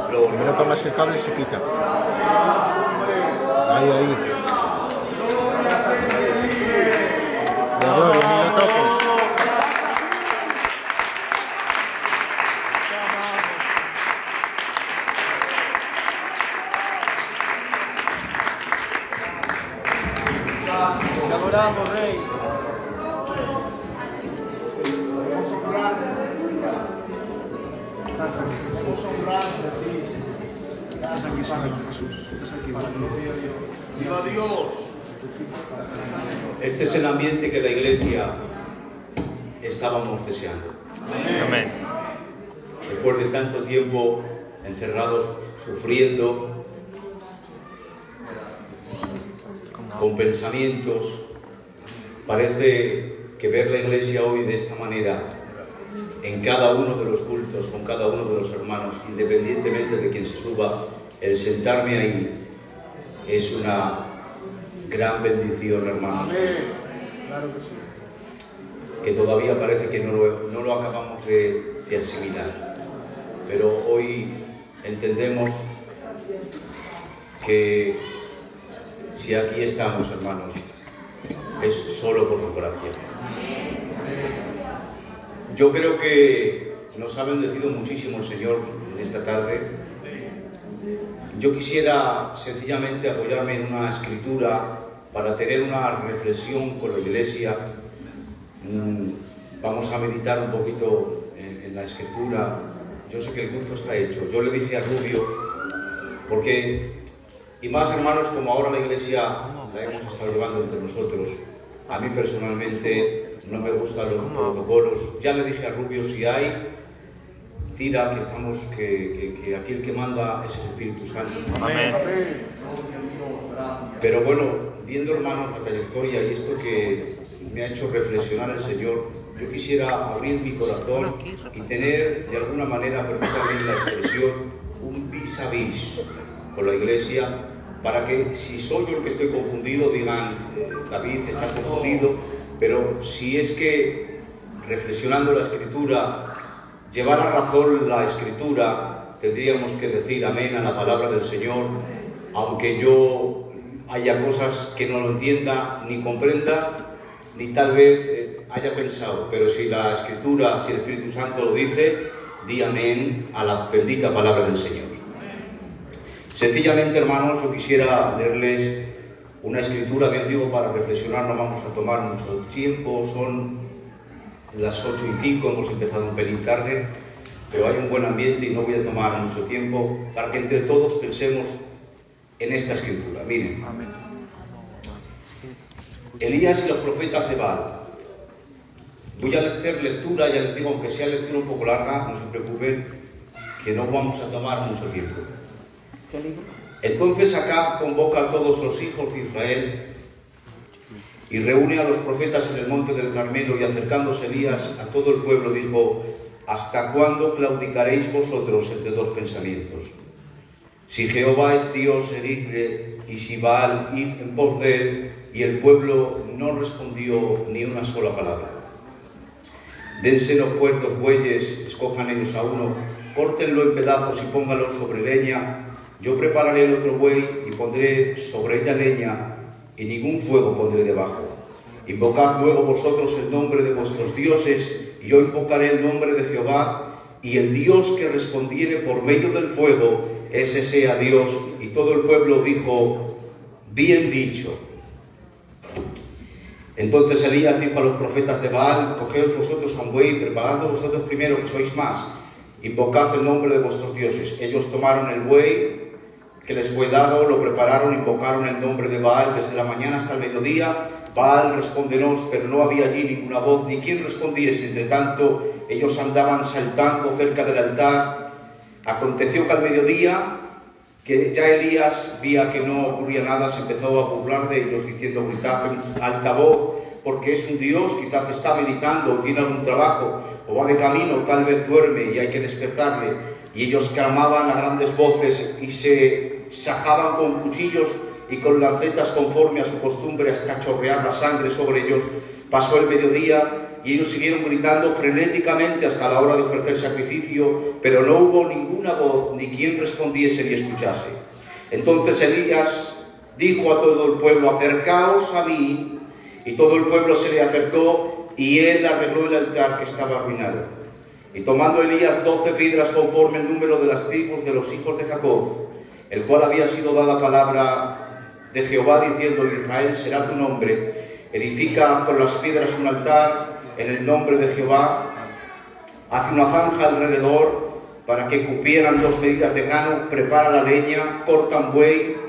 Primero pongas el cable y se quita. Ahí, ahí. De Gloria, ni lo toques. Te adoramos, Rey. ¡Viva Dios! Este es el ambiente que la Iglesia estábamos deseando. Amén. Después de tanto tiempo encerrados, sufriendo, con pensamientos, parece que ver la Iglesia hoy de esta manera, en cada uno de los cultos, con cada uno de los hermanos, independientemente de quien se suba, el sentarme ahí es una gran bendición, hermanos. Claro que sí. Que todavía parece que no lo acabamos de asimilar. Pero hoy entendemos que si aquí estamos, hermanos, es solo por su gracia. Yo creo que nos ha bendecido muchísimo el Señor en esta tarde. Yo quisiera sencillamente apoyarme en una escritura para tener una reflexión con la Iglesia. Vamos a meditar un poquito en la escritura. Yo sé que el culto está hecho. Yo le dije a Rubio, porque, y más hermanos, como ahora la Iglesia la hemos estado llevando entre nosotros, a mí personalmente no me gustan los protocolos. Ya le dije a Rubio, si hay, tira, que estamos, que aquí el que manda es el Espíritu Santo. Amén. Pero bueno, viendo, hermanos, la trayectoria y esto que me ha hecho reflexionar el Señor, yo quisiera abrir mi corazón y tener, de alguna manera, permítanme la expresión, un vis a vis con la Iglesia, para que si soy yo el que estoy confundido, digan, David está confundido, pero si es que, reflexionando la Escritura, llevar a razón la Escritura, tendríamos que decir amén a la palabra del Señor, aunque yo haya cosas que no lo entienda, ni comprenda, ni tal vez haya pensado, pero si la Escritura, si el Espíritu Santo lo dice, di amén a la bendita palabra del Señor. Sencillamente, hermanos, yo quisiera leerles una escritura, bien digo, para reflexionar. No vamos a tomar mucho tiempo, son las 8:05, hemos empezado un pelín tarde, pero hay un buen ambiente y no voy a tomar mucho tiempo para que entre todos pensemos en esta escritura. Miren, Elías y los profetas de Baal. Voy a hacer lectura, ya les digo, aunque sea lectura un poco larga, no se preocupen, que no vamos a tomar mucho tiempo. Entonces Acab convoca a todos los hijos de Israel y reúne a los profetas en el monte del Carmelo, y acercándose Elías a todo el pueblo dijo: ¿hasta cuándo claudicaréis vosotros entre dos pensamientos? Si Jehová es Dios, seguidle, y si Baal, id en pos de él. Y el pueblo no respondió ni una sola palabra. Dense los puertos bueyes, escojan ellos a uno, córtenlo en pedazos y pónganlo sobre leña. Yo prepararé el otro buey y pondré sobre ella leña, y ningún fuego pondré debajo. Invocad luego vosotros el nombre de vuestros dioses, y yo invocaré el nombre de Jehová, y el Dios que respondiere por medio del fuego, ese sea Dios. Y todo el pueblo dijo: bien dicho. Entonces Elías dijo a los profetas de Baal: cogeos vosotros a un buey, preparadlo vosotros primero, que sois más, invocad el nombre de vuestros dioses. Ellos tomaron el buey que les fue dado, lo prepararon, invocaron el nombre de Baal desde la mañana hasta el mediodía. Baal, respóndenos, pero no había allí ninguna voz, ni quien respondiese. Entre tanto, ellos andaban saltando cerca del altar. Aconteció que al mediodía, que ya Elías veía que no ocurría nada, se empezó a burlar de ellos, diciendo: gritad en alta voz, porque es un Dios, quizás está meditando, o tiene algún trabajo, o va de camino, tal vez duerme y hay que despertarle. Y ellos clamaban a grandes voces y se sacaban con cuchillos y con lancetas conforme a su costumbre hasta chorrear la sangre sobre ellos. Pasó el mediodía y ellos siguieron gritando frenéticamente hasta la hora de ofrecer sacrificio, pero no hubo ninguna voz ni quien respondiese ni escuchase. Entonces Elías dijo a todo el pueblo: acercaos a mí. Y todo el pueblo se le acercó, y él arregló el altar que estaba arruinado. Y tomando Elías 12 piedras conforme el número de las tribus de los hijos de Jacob, el cual había sido dada palabra de Jehová diciendo: Israel será tu nombre, edifica con las piedras un altar en el nombre de Jehová, hace una zanja alrededor para que cupieran 2 medidas de grano, prepara la leña, corta un buey.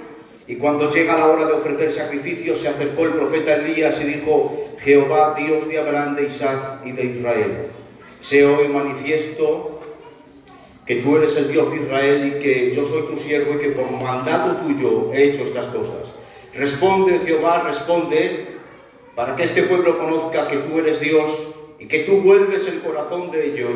Y cuando llega la hora de ofrecer sacrificio, se acercó el profeta Elías y dijo: Jehová, Dios de Abraham, de Isaac y de Israel, sé hoy manifiesto que tú eres el Dios de Israel y que yo soy tu siervo y que por mandato tuyo he hecho estas cosas. Responde, Jehová, responde, para que este pueblo conozca que tú eres Dios y que tú vuelves el corazón de ellos.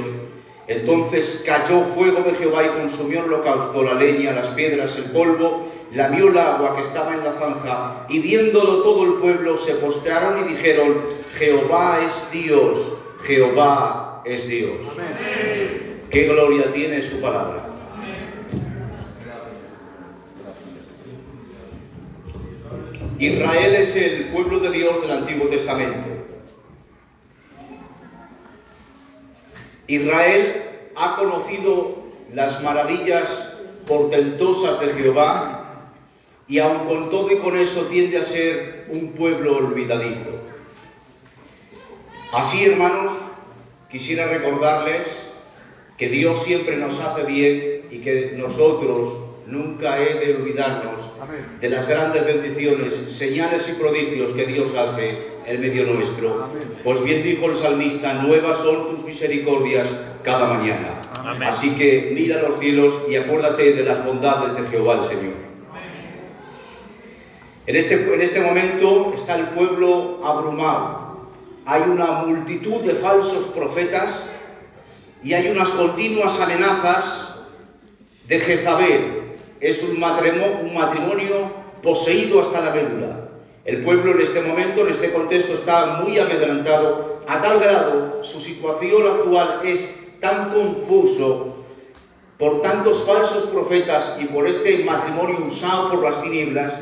Entonces cayó fuego de Jehová y consumió el holocausto, la leña, las piedras, el polvo, lamió el agua que estaba en la zanja, y viéndolo todo el pueblo se postraron y dijeron: Jehová es Dios, Jehová es Dios. Amén. Qué gloria tiene su palabra. Israel es el pueblo de Dios del Antiguo Testamento. Israel ha conocido las maravillas portentosas de Jehová, y aun con todo y con eso tiende a ser un pueblo olvidadizo. Así, hermanos, quisiera recordarles que Dios siempre nos hace bien y que nosotros nunca he de olvidarnos de las grandes bendiciones, señales y prodigios que Dios hace en medio nuestro. Pues bien dijo el salmista: nuevas son tus misericordias cada mañana. Amén. Así que mira los cielos y acuérdate de las bondades de Jehová el Señor. En este momento está el pueblo abrumado. Hay una multitud de falsos profetas y hay unas continuas amenazas de Jezabel. Es un matrimonio poseído hasta la médula. El pueblo en este momento, en este contexto, está muy amedrentado, a tal grado su situación actual es tan confuso por tantos falsos profetas y por este matrimonio usado por las tinieblas,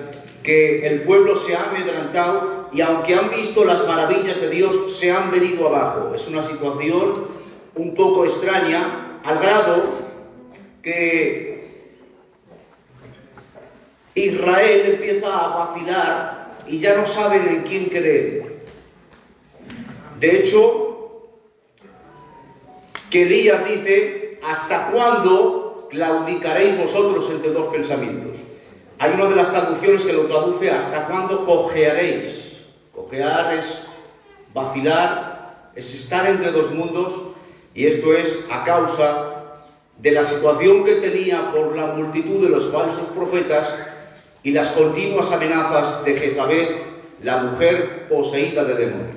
que el pueblo se ha amedrentado y aunque han visto las maravillas de Dios, se han venido abajo. Es una situación un poco extraña, al grado que Israel empieza a vacilar y ya no saben en quién creer. De hecho, que Elías dice: ¿hasta cuándo claudicaréis vosotros entre dos pensamientos? Hay una de las traducciones que lo traduce: ¿hasta cuándo cojearéis? Cojear es vacilar, es estar entre dos mundos, y esto es a causa de la situación que tenía por la multitud de los falsos profetas y las continuas amenazas de Jezabel, la mujer poseída de demonios.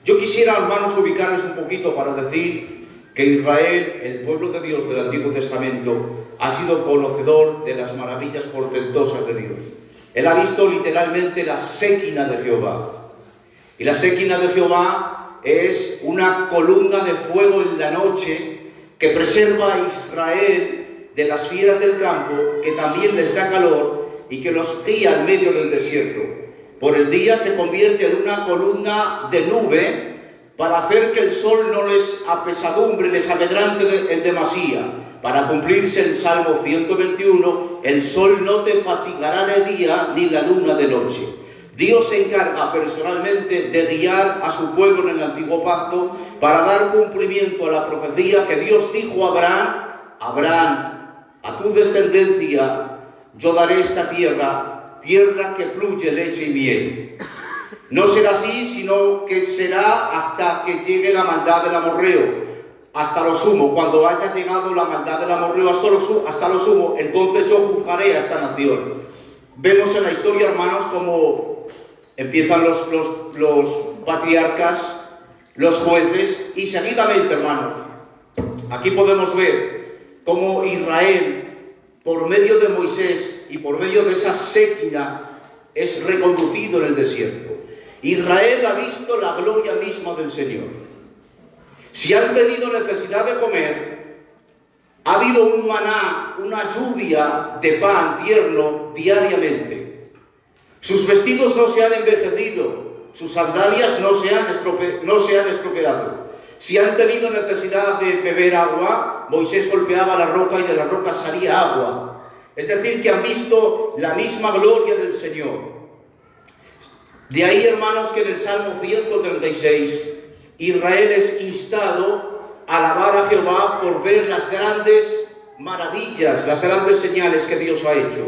Yo quisiera, hermanos, ubicarles un poquito para decir que Israel, el pueblo de Dios del Antiguo Testamento, ha sido conocedor de las maravillas portentosas de Dios. Él ha visto literalmente la séquina de Jehová. Y la séquina de Jehová es una columna de fuego en la noche que preserva a Israel de las fieras del campo, que también les da calor y que los guía en medio del desierto. Por el día se convierte en una columna de nube para hacer que el sol no les apesadumbre, les amedrante en demasía. Para cumplirse el Salmo 121, el sol no te fatigará de día ni la luna de noche. Dios se encarga personalmente de guiar a su pueblo en el antiguo pacto para dar cumplimiento a la profecía que Dios dijo a Abraham: Abraham, a tu descendencia yo daré esta tierra, tierra que fluye leche y miel. No será así, sino que será hasta que llegue la maldad del amorreo, hasta lo sumo. Cuando haya llegado la maldad del amorreo hasta lo sumo, entonces yo juzgaré a esta nación. Vemos en la historia, hermanos, cómo empiezan los patriarcas, los jueces, y seguidamente, hermanos, aquí podemos ver cómo Israel, por medio de Moisés y por medio de esa séquina, es reconducido en el desierto. Israel ha visto la gloria misma del Señor. Si han tenido necesidad de comer, ha habido un maná, una lluvia de pan tierno diariamente. Sus vestidos no se han envejecido, sus sandalias no se han estropeado. Si han tenido necesidad de beber agua, Moisés golpeaba la roca y de la roca salía agua. Es decir, que han visto la misma gloria del Señor. De ahí, hermanos, que en el Salmo 136, Israel es instado a alabar a Jehová por ver las grandes maravillas, las grandes señales que Dios ha hecho.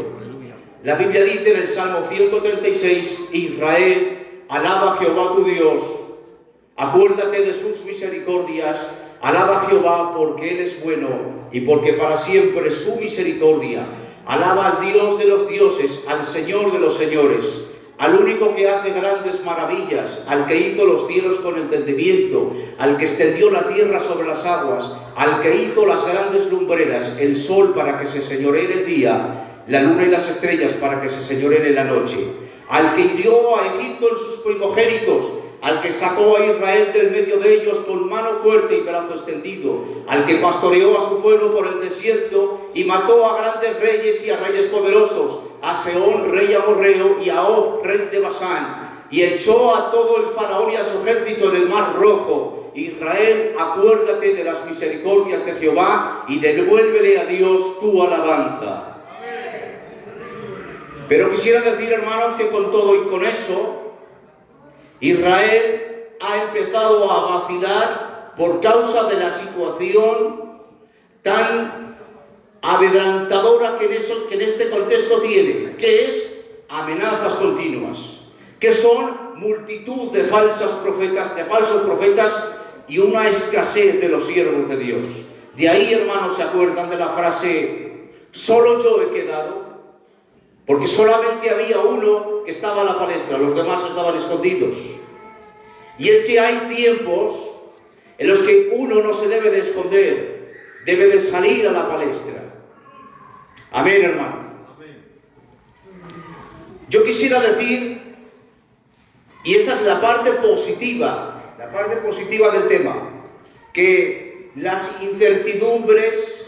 La Biblia dice en el Salmo 136, Israel, alaba a Jehová tu Dios, acuérdate de sus misericordias, alaba a Jehová porque Él es bueno y porque para siempre es su misericordia. Alaba al Dios de los dioses, al Señor de los señores, al único que hace grandes maravillas, al que hizo los cielos con entendimiento, al que extendió la tierra sobre las aguas, al que hizo las grandes lumbreras, el sol para que se señoree en el día, la luna y las estrellas para que se señoreen en la noche, al que hirió a Egipto en sus primogénitos, al que sacó a Israel del medio de ellos con mano fuerte y brazo extendido, al que pastoreó a su pueblo por el desierto y mató a grandes reyes y a reyes poderosos, a Sehón, rey amorreo, y a Og, rey de Basán, y echó a todo el faraón y a su ejército en el mar rojo. Israel, acuérdate de las misericordias de Jehová y devuélvele a Dios tu alabanza. Pero quisiera decir, hermanos, que con todo y con eso, Israel ha empezado a vacilar por causa de la situación tan amedrentadora que en este contexto tiene, que es amenazas continuas, que son multitud de falsos profetas y una escasez de los siervos de Dios. De ahí, hermanos, ¿se acuerdan de la frase, solo yo he quedado? Porque solamente había uno que estaba a la palestra, los demás estaban escondidos. Y es que hay tiempos en los que uno no se debe de esconder, debe de salir a la palestra. Amén, hermano. Yo quisiera decir, y esta es la parte positiva del tema, que las incertidumbres,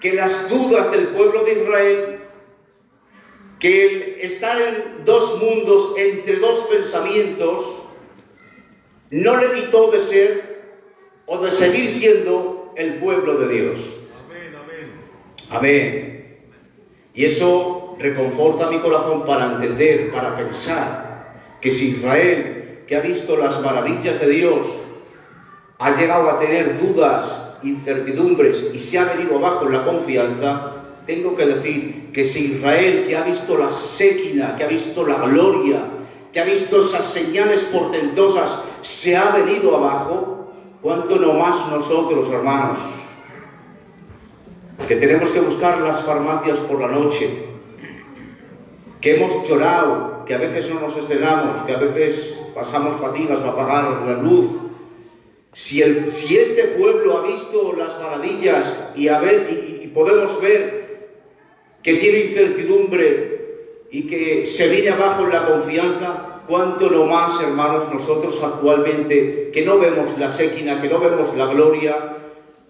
que las dudas del pueblo de Israel, que el estar en dos mundos, entre dos pensamientos, no le quitó de ser o de seguir siendo el pueblo de Dios. Amén, amén. Amén. Y eso reconforta mi corazón para entender, para pensar que si Israel, que ha visto las maravillas de Dios, ha llegado a tener dudas, incertidumbres y se ha venido abajo en la confianza, tengo que decir que si Israel, que ha visto la séquina, que ha visto la gloria, que ha visto esas señales portentosas, se ha venido abajo, ¿cuánto no más nosotros, hermanos? Que tenemos que buscar las farmacias por la noche, que hemos llorado, que a veces no nos estrenamos, que a veces pasamos fatigas para apagar la luz. Si este pueblo ha visto las maravillas y podemos ver que tiene incertidumbre y que se viene abajo en la confianza, cuánto no más, hermanos, nosotros actualmente, que no vemos la séquina, que no vemos la gloria.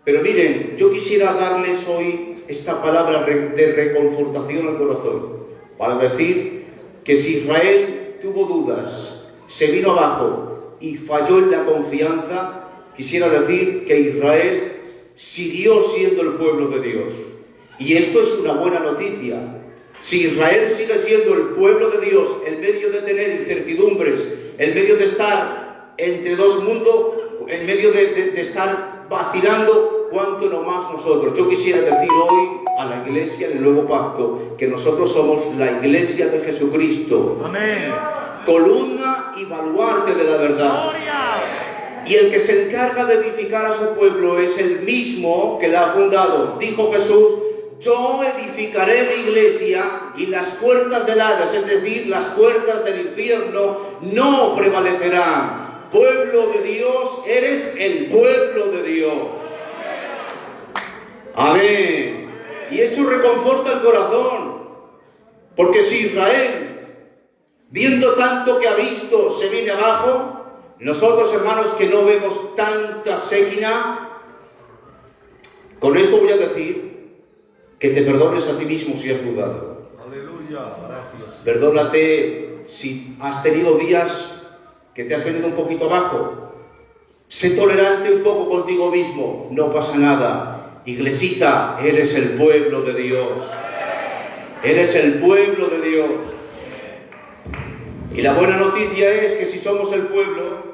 Pero miren, yo quisiera darles hoy esta palabra de reconfortación al corazón, para decir que si Israel tuvo dudas, se vino abajo y falló en la confianza, quisiera decir que Israel siguió siendo el pueblo de Dios. Y esto es una buena noticia. Si Israel sigue siendo el pueblo de Dios en medio de tener incertidumbres, en medio de estar entre dos mundos, en medio de estar vacilando, cuánto no más nosotros. Yo quisiera decir hoy a la iglesia del Nuevo Pacto que nosotros somos la iglesia de Jesucristo. Amén. Columna y baluarte de la verdad. ¡Gloria! Y el que se encarga de edificar a su pueblo es el mismo que la ha fundado. Dijo Jesús: yo edificaré mi iglesia y las puertas del Hades, es decir, las puertas del infierno, no prevalecerán. Pueblo de Dios, eres el pueblo de Dios. Amén. Y eso reconforta el corazón. Porque si Israel, viendo tanto que ha visto, se viene abajo, Nosotros, hermanos, que no vemos tanta séquina, con esto voy a decir que te perdones a ti mismo si has dudado. Aleluya, gracias. Perdónate si has tenido días que te has venido un poquito abajo. Sé tolerante un poco contigo mismo, no pasa nada. Iglesita, eres el pueblo de Dios. Eres el pueblo de Dios. Y la buena noticia es que si somos el pueblo,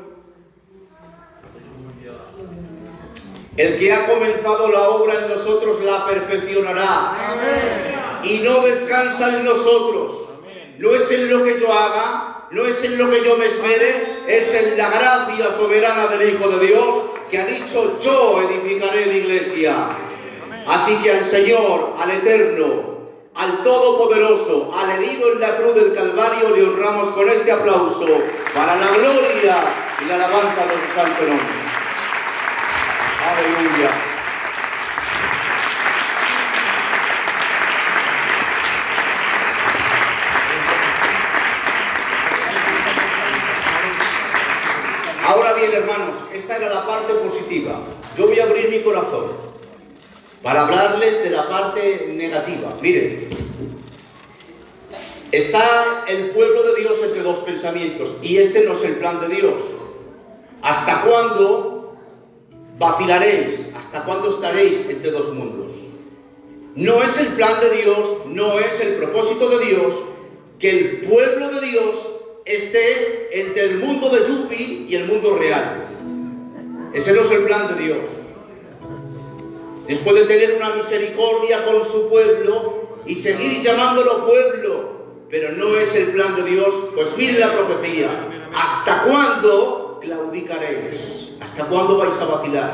el que ha comenzado la obra en nosotros la perfeccionará. Amén. Y no descansa en nosotros. Amén. No es en lo que yo haga, no es en lo que yo me esmere, es en la gracia soberana del Hijo de Dios que ha dicho: yo edificaré la iglesia. Amén. Así que al Señor, al Eterno, al Todopoderoso, al herido en la cruz del Calvario, le honramos con este aplauso para la gloria y la alabanza de su santo nombre. Aleluya. Ahora bien, hermanos, esta era la parte positiva. Yo voy a abrir mi corazón para hablarles de la parte negativa. Miren, está el pueblo de Dios entre dos pensamientos, y este no es el plan de Dios. ¿Hasta cuándo vacilaréis? ¿Hasta cuándo estaréis entre dos mundos? No es el plan de Dios, no es el propósito de Dios que el pueblo de Dios esté entre el mundo de Yupi y el mundo real. Ese no es el plan de Dios. Después de tener una misericordia con su pueblo y seguir llamándolo pueblo, pero no es el plan de Dios, pues miren la profecía. ¿Hasta cuándo claudicaréis? ¿Hasta cuándo vais a vacilar?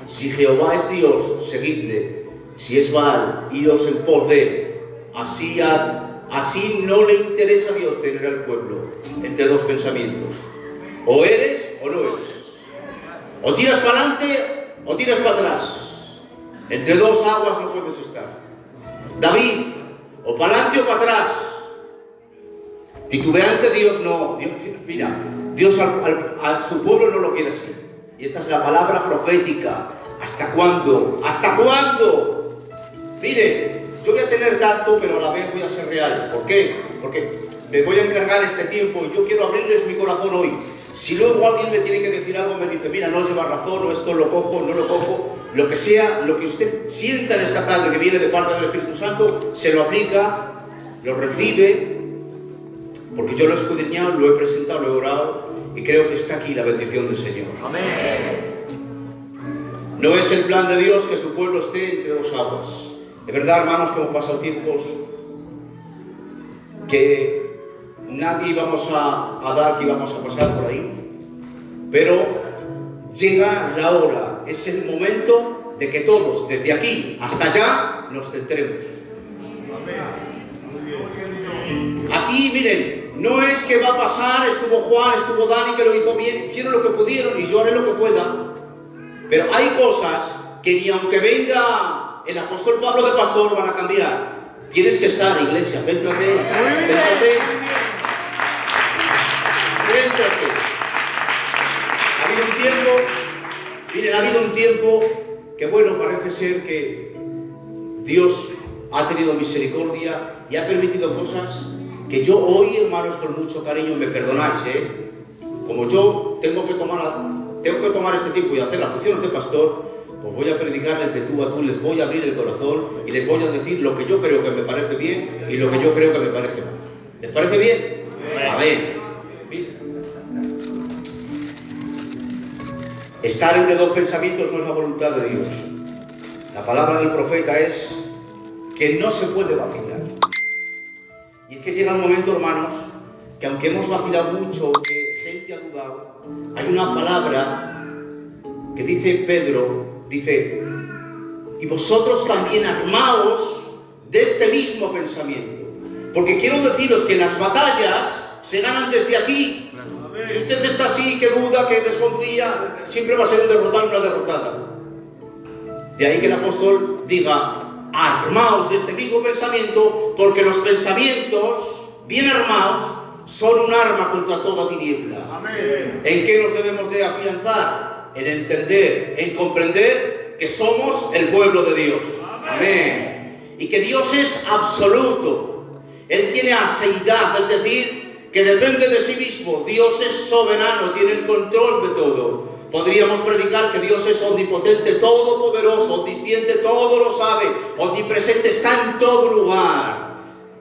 Si Jehová es Dios, seguidle. Si es Baal, iros en pos de él. Así no le interesa a Dios tener al pueblo entre dos pensamientos. O eres o no eres. O tiras para adelante o tiras para atrás. Entre dos aguas no puedes estar. David, o para adelante o para atrás. Titubeante Dios no. Mira, Dios a su pueblo no lo quiere así. Y esta es la palabra profética. ¿Hasta cuándo? ¿Hasta cuándo? Mire, yo voy a tener dato, pero a la vez voy a ser real. ¿Por qué? Porque me voy a encargar este tiempo y yo quiero abrirles mi corazón hoy. Si luego alguien me tiene que decir algo, me dice: mira, no lleva razón, o esto lo cojo, no lo cojo, lo que sea, lo que usted sienta en esta tarde que viene de parte del Espíritu Santo, se lo aplica, lo recibe, porque yo lo he escudriñado, lo he presentado, lo he orado, y creo que está aquí la bendición del Señor. Amén. No es el plan de Dios que su pueblo esté entre dos aguas. De verdad, hermanos, que hemos pasado tiempos que nadie íbamos a dar que íbamos a pasar por ahí, pero llega la hora, es el momento de que todos, desde aquí hasta allá, nos centremos. Aquí, miren, no es que va a pasar, estuvo Juan, estuvo Dani, que lo hizo bien, hicieron lo que pudieron y yo haré lo que pueda, pero hay cosas que ni aunque venga el apóstol Pablo de pastor van a cambiar. Tienes que estar, iglesia, céntrate, céntrate. Ha habido un tiempo, miren, ha habido un tiempo que, bueno, parece ser que Dios ha tenido misericordia y ha permitido cosas que yo hoy, hermanos, con mucho cariño, me perdonáis, como yo tengo que tomar este tiempo y hacer las funciones de pastor, pues voy a predicarles de tú a tú, les voy a abrir el corazón y les voy a decir lo que yo creo que me parece bien y lo que yo creo que me parece mal. ¿Les parece bien? Amén. Estar entre dos pensamientos no es la voluntad de Dios. La palabra del profeta es que no se puede vacilar. Y es que llega un momento, hermanos, que aunque hemos vacilado mucho, que gente ha dudado, hay una palabra que dice Pedro, dice: y vosotros también armaos de este mismo pensamiento. Porque quiero deciros que las batallas se ganan desde aquí. Si usted está así, que duda, que desconfía, siempre va a ser un derrotado y una derrotada. De ahí que el apóstol diga: armaos de este mismo pensamiento, porque los pensamientos bien armados son un arma contra toda tiniebla. Amén. ¿En qué nos debemos de afianzar? En entender, en comprender que somos el pueblo de Dios. Amén. Y que Dios es absoluto. Él tiene aseidad, es decir, que depende de sí mismo. Dios es soberano, tiene el control de todo. Podríamos predicar que Dios es omnipotente, todopoderoso, omnisciente, todo lo sabe, omnipresente, está en todo lugar.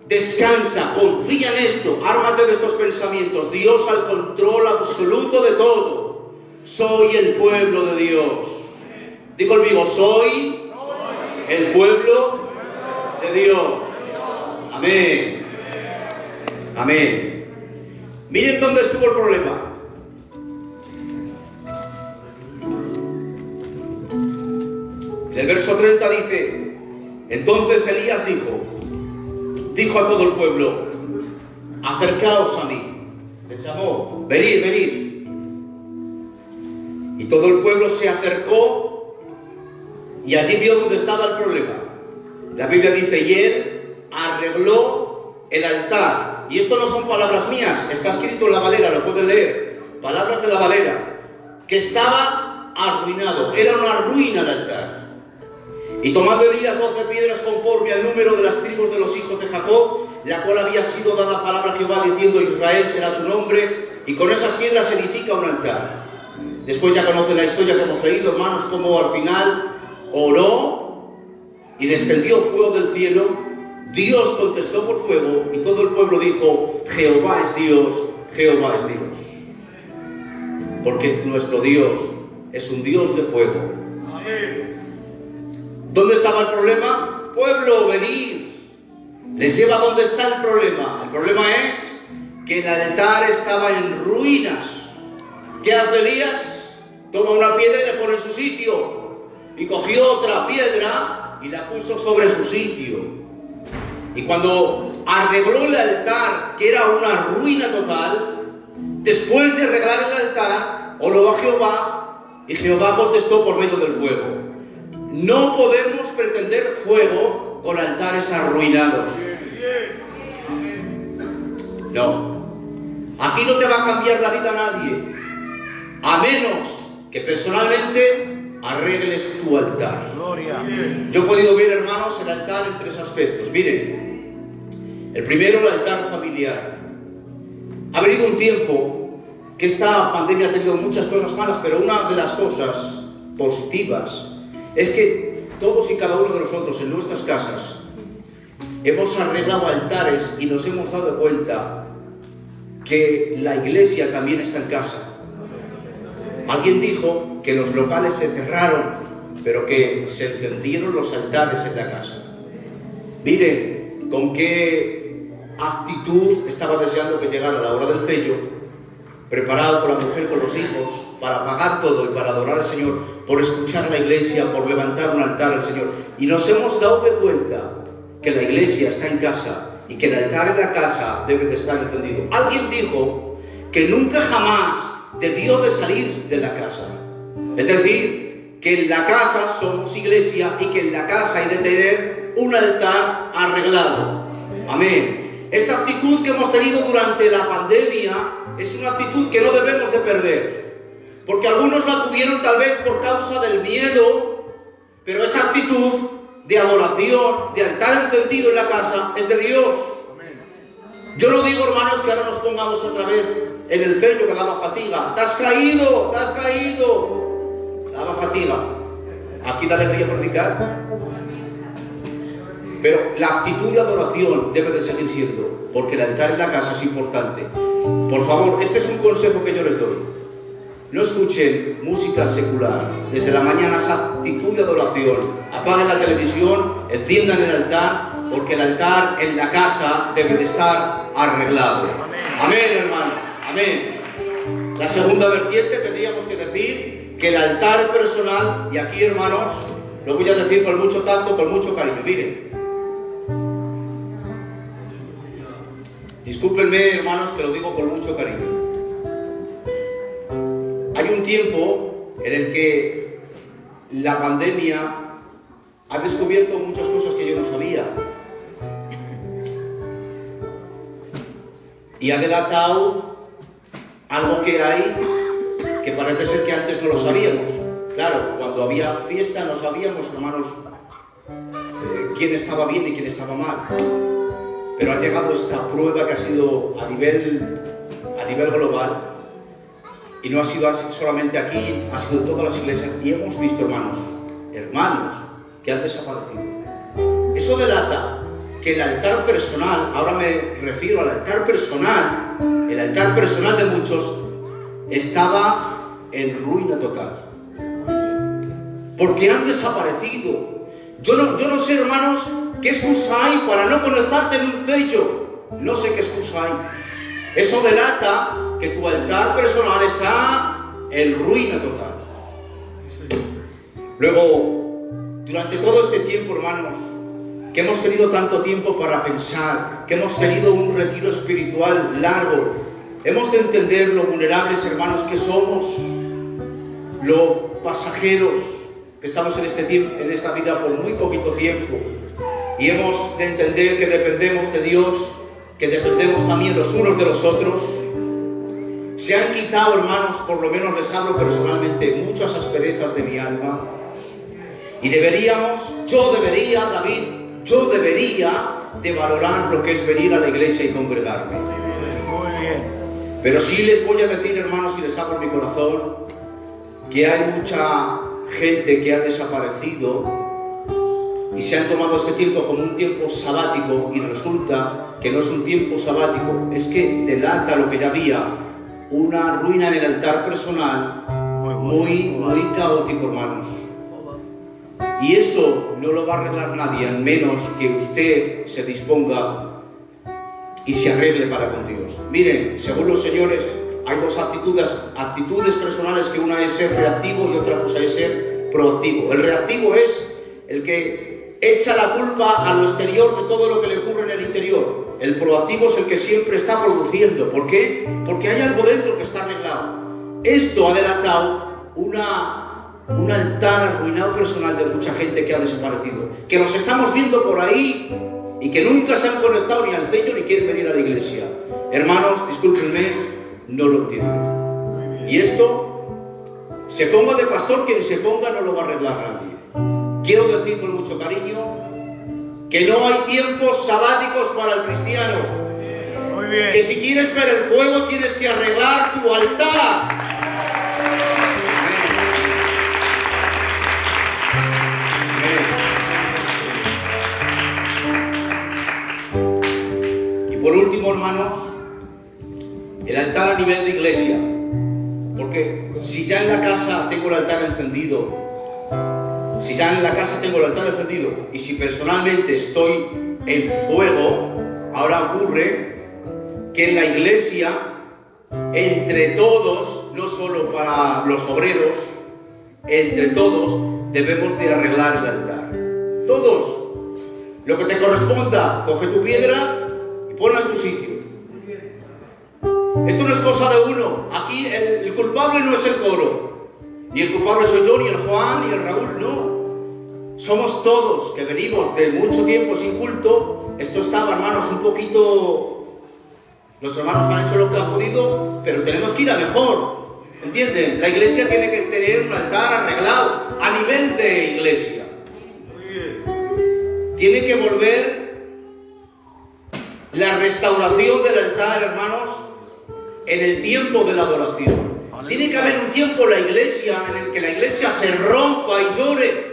Descansa, confía en esto, ármate de estos pensamientos. Dios al control absoluto de todo. Soy el pueblo de Dios. Digo conmigo, soy el pueblo de Dios. Amén. Amén. Miren dónde estuvo el problema. En el verso 30 dice: entonces Elías dijo a todo el pueblo: acercaos a mí. Les llamó: venid, venid. Y todo el pueblo se acercó y allí vio dónde estaba el problema. La Biblia dice: y él arregló el altar. Y esto no son palabras mías, está escrito en la Valera, lo pueden leer. Palabras de la Valera. Que estaba arruinado, era una ruina el altar. Y tomando Elías 12 piedras conforme al número de las tribus de los hijos de Jacob, la cual había sido dada palabra a Jehová diciendo: Israel será tu nombre, y con esas piedras edifica un altar. Después ya conocen la historia que hemos leído, hermanos, como al final oró y descendió fuego del cielo. Dios contestó por fuego y todo el pueblo dijo: Jehová es Dios, Jehová es Dios. Porque nuestro Dios es un Dios de fuego. Amén. ¿Dónde estaba el problema? Pueblo, venid. Les lleva donde está el problema. El problema es que el altar estaba en ruinas. ¿Qué hace Elías? Toma una piedra y le pone en su sitio. Y cogió otra piedra y la puso sobre su sitio. Y cuando arregló el altar, que era una ruina total, después de arreglar el altar, oró a Jehová y Jehová contestó por medio del fuego. No podemos pretender fuego con altares arruinados. No. Aquí no te va a cambiar la vida a nadie, a menos que personalmente arregles tu altar. Yo he podido ver, hermanos, el altar en tres aspectos. Miren, el primero, el altar familiar. Ha venido un tiempo que esta pandemia ha tenido muchas cosas malas, pero una de las cosas positivas es que todos y cada uno de nosotros en nuestras casas hemos arreglado altares y nos hemos dado cuenta que la iglesia también está en casa. Alguien dijo que los locales se cerraron, pero que se encendieron los altares en la casa. Miren con qué actitud estaba deseando que llegara la hora del sello, preparado con la mujer, con los hijos, para pagar todo y para adorar al Señor, por escuchar a la iglesia, por levantar un altar al Señor. Y nos hemos dado de cuenta que la iglesia está en casa y que el altar en la casa debe de estar encendido. Alguien dijo que nunca jamás debió de salir de la casa. Es decir, que en la casa somos iglesia y que en la casa hay de tener un altar arreglado. Amén. Esa actitud que hemos tenido durante la pandemia es una actitud que no debemos de perder. Porque algunos la tuvieron tal vez por causa del miedo, pero esa actitud de adoración, de altar encendido en la casa, es de Dios. Yo no digo, hermanos, que ahora nos pongamos otra vez en el sello que daba fatiga. ¡Te has caído! ¡Te has caído! Daba fatiga. Aquí da alegría predicar. Pero la actitud de adoración debe de seguir siendo, porque el altar en la casa es importante. Por favor, este es un consejo que yo les doy. No escuchen música secular. Desde la mañana esa actitud de adoración. Apaguen la televisión, enciendan el altar, porque el altar en la casa debe de estar arreglado. Amén, hermano. Amén. La segunda vertiente tendríamos que decir que el altar personal, y aquí, hermanos, lo voy a decir con mucho tacto, con mucho cariño. Miren. Discúlpenme, hermanos, que lo digo con mucho cariño. Hay un tiempo en el que la pandemia ha descubierto muchas cosas que yo no sabía. y ha delatado algo que hay que parece ser que antes no lo sabíamos. Claro, cuando había fiesta no sabíamos, hermanos, quién estaba bien y quién estaba mal. Pero ha llegado esta prueba que ha sido a nivel global, y no ha sido solamente aquí, ha sido en todas las iglesias, y hemos visto hermanos que han desaparecido. Eso delata que el altar personal, ahora me refiero al altar personal, el altar personal de muchos estaba en ruina total, porque han desaparecido. Yo no sé, hermanos, qué excusa hay para no conectarte en un sello. No sé qué excusa hay. Eso delata que tu altar personal está en ruina total. Luego, durante todo este tiempo, hermanos, que hemos tenido tanto tiempo para pensar, que hemos tenido un retiro espiritual largo, hemos de entender lo vulnerables, hermanos, que somos, lo pasajeros que estamos en este tiempo, en esta vida por muy poquito tiempo, y hemos de entender que dependemos de Dios, que dependemos también los unos de los otros. Se han quitado, hermanos, por lo menos les hablo personalmente, muchas asperezas de mi alma, y yo debería de valorar lo que es venir a la iglesia y congregarme. Muy bien. Pero sí les voy a decir, hermanos, y les abro mi corazón, que hay mucha gente que ha desaparecido y se han tomado este tiempo como un tiempo sabático, y resulta que no es un tiempo sabático, es que delata lo que ya había, una ruina en el altar personal muy caótico, hermanos. Y eso no lo va a arreglar nadie, al menos que usted se disponga y se arregle para con Dios. Miren, según los señores, hay dos actitudes personales, que una es ser reactivo y otra cosa es ser proactivo. El reactivo es el que echa la culpa a lo exterior de todo lo que le ocurre en el interior. El proactivo es el que siempre está produciendo. ¿Por qué? Porque hay algo dentro que está arreglado. Esto ha delatado un altar arruinado personal de mucha gente que ha desaparecido, que los estamos viendo por ahí y que nunca se han conectado ni al sello ni quieren venir a la iglesia. Hermanos, discúlpenme, no lo entiendo. Y esto, se ponga de pastor quien se ponga, no lo va a arreglar nadie. Quiero decir con mucho cariño que no hay tiempos sabáticos para el cristiano. Muy bien. Que si quieres ver el fuego tienes que arreglar tu altar. Por último, hermanos, el altar a nivel de iglesia. Porque si ya en la casa tengo el altar encendido, y si personalmente estoy en fuego, ahora ocurre que en la iglesia, entre todos, no solo para los obreros, entre todos debemos de arreglar el altar. Todos. Lo que te corresponda, coge tu piedra, ponla en tu sitio. Esto no es cosa de uno. Aquí el culpable no es el coro, ni el culpable soy yo, ni el Juan, ni el Raúl, no. Somos todos que venimos de mucho tiempo sin culto. Esto estaba, hermanos, un poquito... Los hermanos han hecho lo que han podido, pero tenemos que ir a mejor. ¿Entienden? La iglesia tiene que tener un altar arreglado a nivel de iglesia. Tiene que volver la restauración del altar, hermanos, en el tiempo de la adoración. Tiene que haber un tiempo en la iglesia en el que la iglesia se rompa y llore.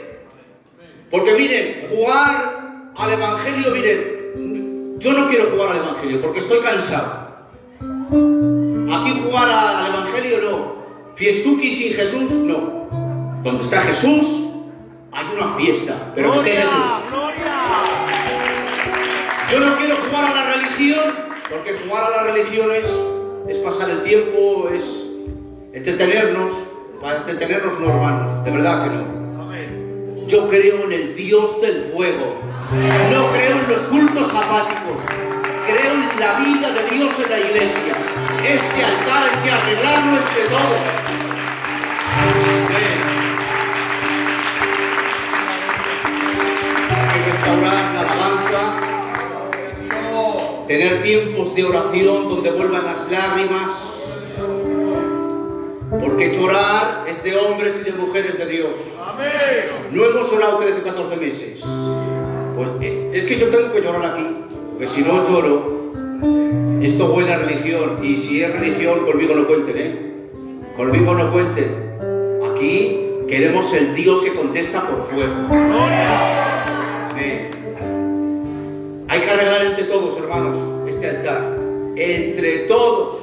Porque miren, jugar al evangelio, miren, yo no quiero jugar al evangelio porque estoy cansado. Aquí jugar al evangelio no. Fiestuki sin Jesús, no. Donde está Jesús hay una fiesta, pero que esté Jesús. Yo no quiero jugar a la religión, porque jugar a la religión es pasar el tiempo, es entretenernos, para entretenernos no, hermanos, de verdad que no. Yo creo en el Dios del fuego, no creo en los cultos sabáticos, creo en la vida de Dios en la iglesia. Este altar hay que arreglarlo entre todos. Hay que restaurar la alabanza. tener tiempos de oración donde vuelvan las lágrimas, porque llorar es de hombres y de mujeres de Dios. Amén. No hemos llorado 13 o 14 meses. Pues, es que yo tengo que llorar aquí, porque si no lloro, esto huele a religión, y si es religión, conmigo no cuenten, conmigo no cuenten. Aquí queremos el Dios que contesta por fuego. Amén. Hay que arreglar entre todos, hermanos, este altar, entre todos,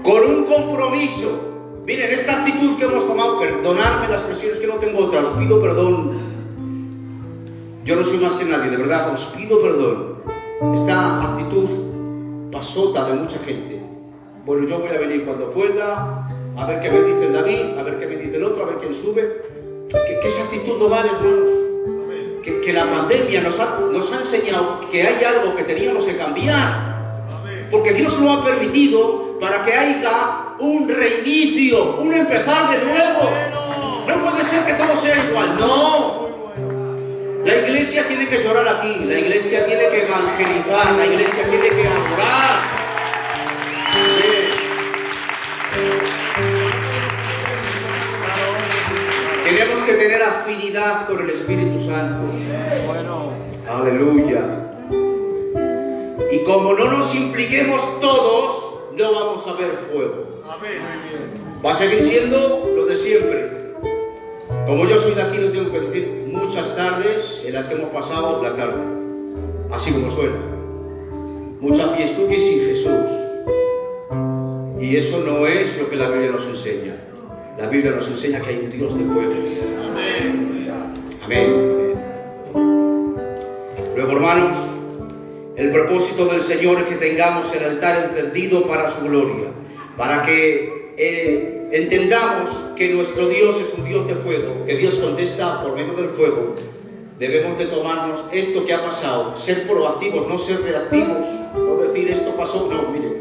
con un compromiso. Miren, esta actitud que hemos tomado, perdonadme las expresiones, que no tengo otra, os pido perdón. Yo no soy más que nadie, de verdad, os pido perdón. Esta actitud pasota de mucha gente. Bueno, yo voy a venir cuando pueda, a ver qué me dice el David, a ver qué me dice el otro, a ver quién sube. Que esa actitud no vale, hermanos. Que la pandemia nos ha enseñado que hay algo que teníamos que cambiar. Porque Dios lo ha permitido para que haya un reinicio, un empezar de nuevo. No puede ser que todo sea igual, no. La iglesia tiene que llorar aquí, la iglesia tiene que evangelizar, la iglesia tiene que adorar. Tenemos que tener afinidad con el Espíritu Santo. Aleluya. Y como no nos impliquemos todos, no vamos a ver fuego. Va a seguir siendo lo de siempre. Como yo soy de aquí, no tengo que decir muchas tardes en las que hemos pasado la tarde. Así como suena. Mucha fiestuquis sin Jesús. Y eso no es lo que la Biblia nos enseña. La Biblia nos enseña que hay un Dios de fuego. Amén. Amén. Luego, hermanos, el propósito del Señor es que tengamos el altar encendido para su gloria, para que entendamos que nuestro Dios es un Dios de fuego, que Dios contesta por medio del fuego. Debemos de tomarnos esto que ha pasado, ser proactivos, no ser reactivos, no decir esto pasó, no, mire,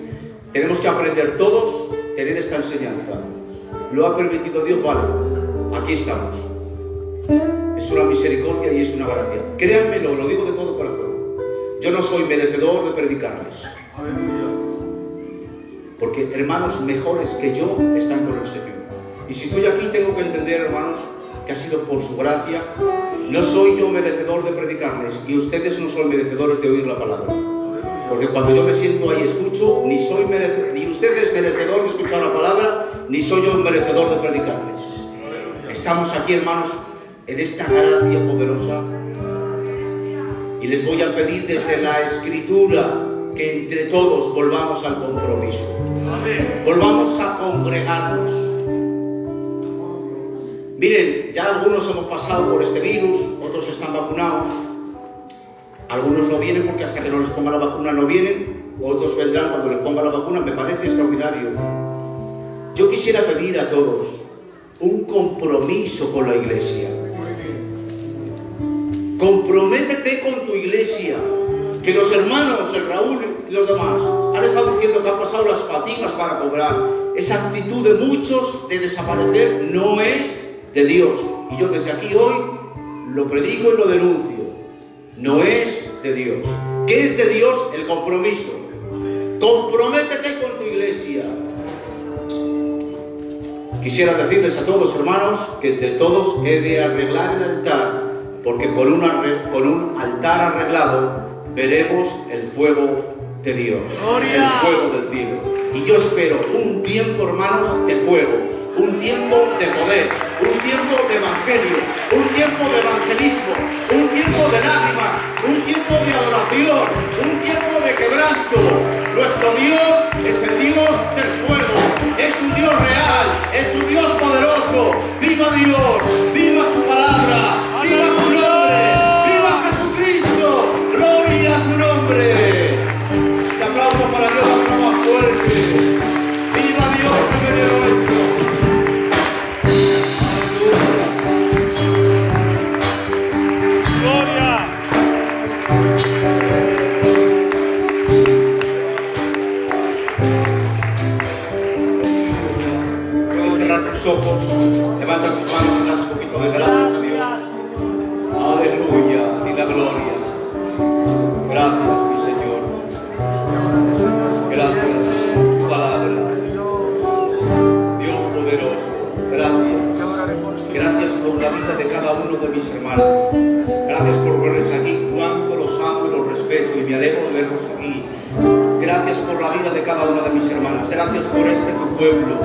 tenemos que aprender todos, tener esta enseñanza. Lo ha permitido Dios, vale, aquí estamos. Es una misericordia y es una gracia. Créanmelo, lo digo de todo corazón. Yo no soy merecedor de predicarles. Porque hermanos mejores que yo están con el Señor. Y si estoy aquí tengo que entender, hermanos, que ha sido por su gracia. No soy yo merecedor de predicarles y ustedes no son merecedores de oír la palabra. Porque cuando yo me siento ahí escucho, ni usted es merecedor de escuchar la palabra, ni soy yo merecedor de predicarles. Estamos aquí, hermanos, en esta gracia poderosa. Y les voy a pedir desde la Escritura que entre todos volvamos al compromiso. Volvamos a congregarnos. Miren, ya algunos hemos pasado por este virus, otros están vacunados. Algunos no vienen porque hasta que no les ponga la vacuna no vienen. Otros vendrán cuando les ponga la vacuna. Me parece extraordinario. Yo quisiera pedir a todos un compromiso con la iglesia. Comprométete con tu iglesia. Que los hermanos, el Raúl y los demás, han estado diciendo que han pasado las fatigas para cobrar. Esa actitud de muchos de desaparecer no es de Dios. Y yo desde aquí hoy lo predico y lo denuncio. No es de Dios. ¿Qué es de Dios? El compromiso. Comprométete con tu iglesia. Quisiera decirles a todos, hermanos, que entre todos he de arreglar el altar, porque con un altar arreglado veremos el fuego de Dios, el fuego del cielo. Y yo espero un tiempo, hermanos, de fuego, un tiempo de poder, un tiempo de evangelio, un tiempo de evangelismo, un tiempo de lágrimas, un tiempo de adoración, un tiempo de quebranto. Nuestro Dios es el Dios del fuego, es un Dios real, es un Dios poderoso. ¡Viva Dios! ¡Viva su palabra! ¡Viva su nombre! ¡Viva Jesucristo! ¡Gloria a su nombre! Ese aplauso para Dios es más fuerte. ¡Viva Dios en medio nuestro! Ojos, levanta tus manos y das un poquito de gracias a Dios. Aleluya, y la gloria. Gracias, mi Señor. me alegro de verlos aquí. Gracias por la vida de cada una de mis hermanas. Gracias por tu pueblo.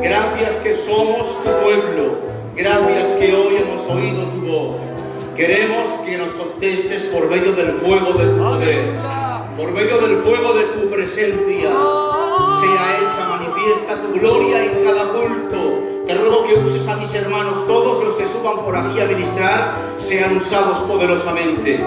Gracias que somos tu pueblo. Gracias que hoy hemos oído tu voz. Queremos que nos contestes por medio del fuego de tu poder, por medio del fuego de tu presencia. Sea hecha manifiesta tu gloria en cada culto. Te ruego que uses a mis hermanos, todos los que suban por aquí a ministrar, sean usados poderosamente.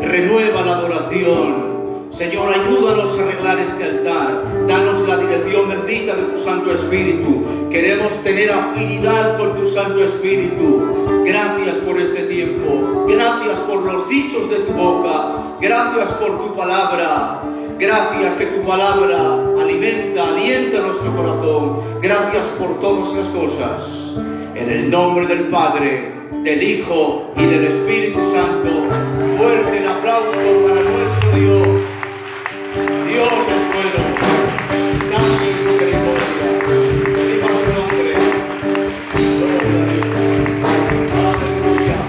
Renueva la adoración. Señor, ayúdanos a arreglar este altar. Danos la dirección bendita de tu Santo Espíritu. Queremos tener afinidad con tu Santo Espíritu. Gracias por este tiempo. Gracias por los dichos de tu boca. Gracias por tu palabra. Gracias que tu palabra alienta nuestro corazón. Gracias por todas las cosas. En el nombre del Padre, del Hijo y del Espíritu Santo, fuerte el aplauso para nuestro Dios. Dios es bueno, santo y misericordia. Viva su nombre. Gloria a Dios. Aleluya.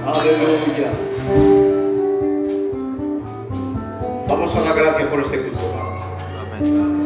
Aleluya. Vamos a dar gracias por este culto. Amén.